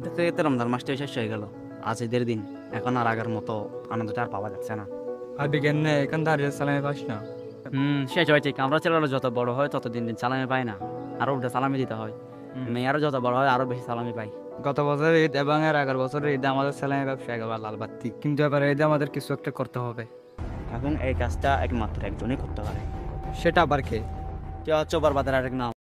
দেখতে দেখতে রমজান মাসটা শেষ হয়ে গেল। আজ ঈদের দিন, এখন আর আগের মতো আনন্দটা আর পাওয়া যাচ্ছে না। এখন দাঁড়িয়ে সালামি পাস না। শেষ হয় ঠিক। আমরা ছেলেরা যত বড় হয় তত দিন দিন সালামি পাই না, আরো উল্টা সালামি দিতে হয়। মেয়েরা যত বড় হয় আরো বেশি সালামি পাই। গত বছরের ঈদ এবং এর আগের বছরের ঈদে আমাদের সালামি ব্যবসা একেবারে লাল বাতি, কিন্তু এবার ঈদে আমাদের কিছু একটা করতে হবে। এখন এই কাজটা একমাত্র একজনই করতে পারে। সেটা আবার কে? হচ্ছে বরবাদের আরেক নাম।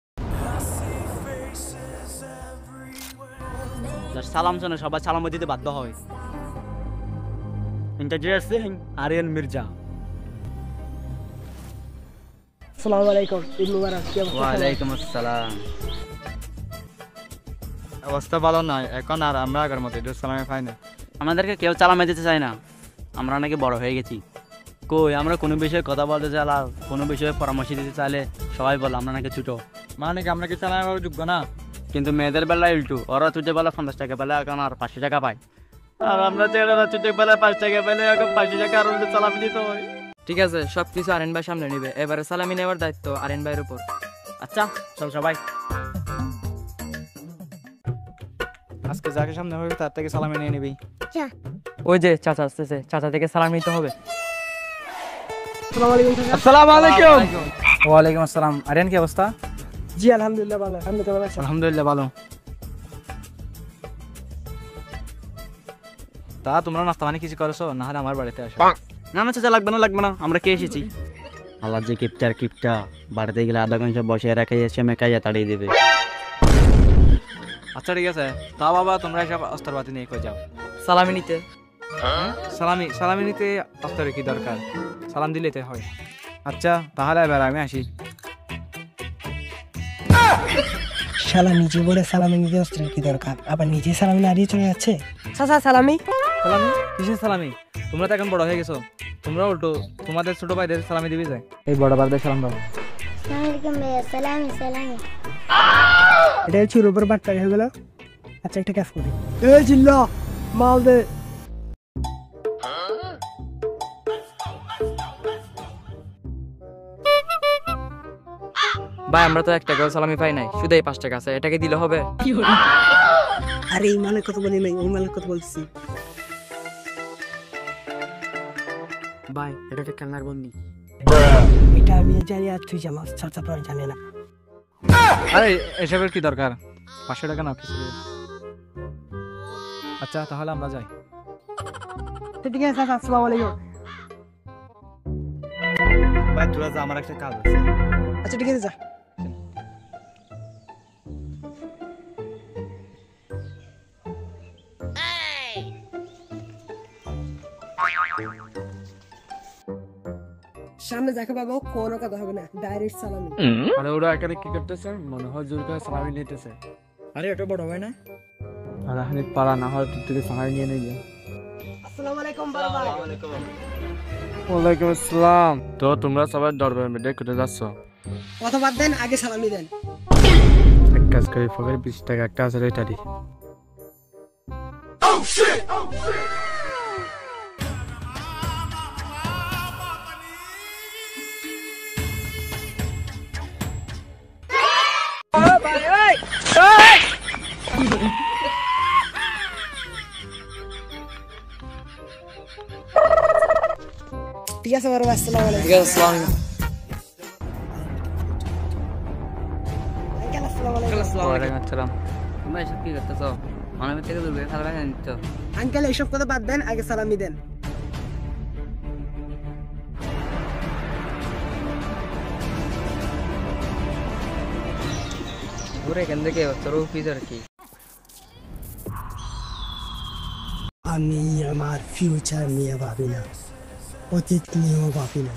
সালাম শুনে সবাই সালাম দিতে বাধ্য হয়। ইন্টারজিয়াসিং আরিয়ান মির্জা। আসসালামু আলাইকুম, ঈদ মুবারক। ওয়ালাইকুম আসসালাম। অবস্থা ভালো নয় এখন, আর আমরা আগের মতো ঈদের সালামি পাই না। আমাদেরকে কেউ সালামে দিতে চায় না। আমরা নাকি বড় হয়ে গেছি। কই আমরা কোনো বিষয়ে কথা বলতে চাইলে, কোনো বিষয়ে পরামর্শ দিতে চাইলে সবাই বলে আমরা নাকি ছোট। মানে কি আমরা কি সালামি পাওয়ার যোগ্য না? কিন্তু মেয়েদের বেলায় উল্টো, ওরা ছুটে বেলা 50 টাকা পেলে এখন আর 500 টাকা পায়। আর আমরা ছেলেরা ছুটে বেলা 5 টাকা পেলে এখন 500 টাকা আর সালামি দিতে হয়। ঠিক আছে, সবকিছু আরেন ভাই সামনে নিবে। এবারে সালামি নেওয়ার দায়িত্ব আরেন ভাইয়ের উপর। আচ্ছা চল সবাই। আজকে যাকে সামনে হবে তার থেকে সালামি নিয়ে নিবি। ওই যে চাচা আসতেছে, চাচা থেকে সালাম নিতে হবে। আসসালামু আলাইকুম। ওয়ালাইকুম আসসালাম। আরিয়ান কি অবস্থা? জি আলহামদুলিল্লাহ ভালো। আলহামদুলিল্লাহ ভালো। তা তোমরা নাস্তা পানি কিছু করেছো? না হলে আমার বাড়িতে আসো। না না চাচা, লাগবে না, আমরা কে এসেছি। আল্লাহ যে কিপটা বাড়িতে গেলে আধা ঘন্টা বসে রেখে এসে মেকাইয়া তাড়িয়ে দেবে। আচ্ছা ঠিক আছে, তা বাবা তোমরা এসব অস্ত্রপাতি নিয়ে কই যাও? সালামি নিতে। সালামি নিতে অস্ত্রের কি দরকার? সালাম দিলেতে হয়। আচ্ছা তাহলে এবার আমি আসি। শালা নিজে বলে সালামি নিতে অস্ত্রের কি দরকার, আবার নিজে সালামি না দিয়ে চলে যাচ্ছে। চাচা সালামি। সালামি? কিসের সালামি? তোমরা তো এখন বড় হয়ে গেছো, তোমরা উল্টো তোমাদের ছোট ভাইদের সালামি দিবি যায়। এই বড় ভাইদের সালাম দাও। এটা চুর উপর বাট্টা হয়ে গেল। আচ্ছা একটা কাজ করি, এই জিল্লা মাল দে। ভাই আমরা তো 1 টাকাও সালামি পাই নাই, শুধু এই 5 টাকা আছে, এটাকে দিলে হবে? আরে এই মালের কথা বলি নাই, ওই মালের কথা বলছি। ভাই এটা একটা কান্নার বন্দি। এটা আমি জানি আর তুই জানাস, চাচা তো আর জানে না। আরে এসবের কি দরকার? 500 টাকা না কিছু। আচ্ছা তাহলে আমরা যাই। ঠিক আছে চাচা, আসসালামু আলাইকুম। ভাই তোরা যা, আমার একটা কাজ আছে। আচ্ছা ঠিক আছে যা। সামনে যাকে পাবো কোনো কথা হবে না, ডাইরেক্ট সালামি। আরে ওরা এখানে কি করতেছে? মনে হয় জোর করে সালামি নিতেছে। আরে এটা বড় ভাই না? আর এখানে পারা না হয় তুই থেকে সালামি নিয়ে নিবি। আসসালামু আলাইকুম বাবা। ওয়ালাইকুম আসসালাম। তো তোমরা সবাই দরবার মধ্যে কোথায় যাচ্ছ? কথা বাদ দেন, আগে সালামি দেন। এক কাজ করি, ফকের 20 টাকা একটা আছে এটা দি। ঠিক আছে বাবা, আসসালামু আলাইকুম। ঠিক আছে, আসসালামু আলাইকুম। ওয়ালাইকুম আসসালাম। তোমরা এসব কি করতেছো? মানবের থেকে দূর খেলা দেখা নিচ্ছ। আঙ্কেল এইসব কথা বাদ দেন, আগে সালামি দেন। ঘুরে এখান থেকে তোর অফিস আর কি। আমি আমার ফিউচার নিয়ে ভাবি না, অতীত নিয়েও ভাবি না,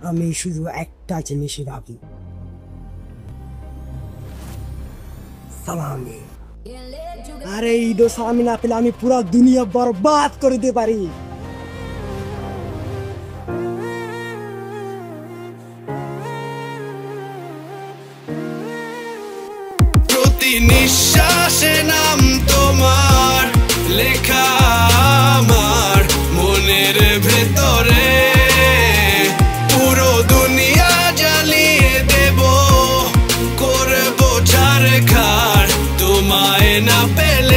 আমি শুধু একটা জিনিসই ভাবি, সালামি। আরে ঈদ সালামি না পেলে আমি পুরো দুনিয়া বরবাদ করে দিতে পারি। প্রতি নিঃশ্বাসে নাম তোমার লেখা আমার মনের ভেতরে, পুরো দুনিয়া জ্বালিয়ে দেব, করবো ছাড়খাড় তোমায় না। না পেলে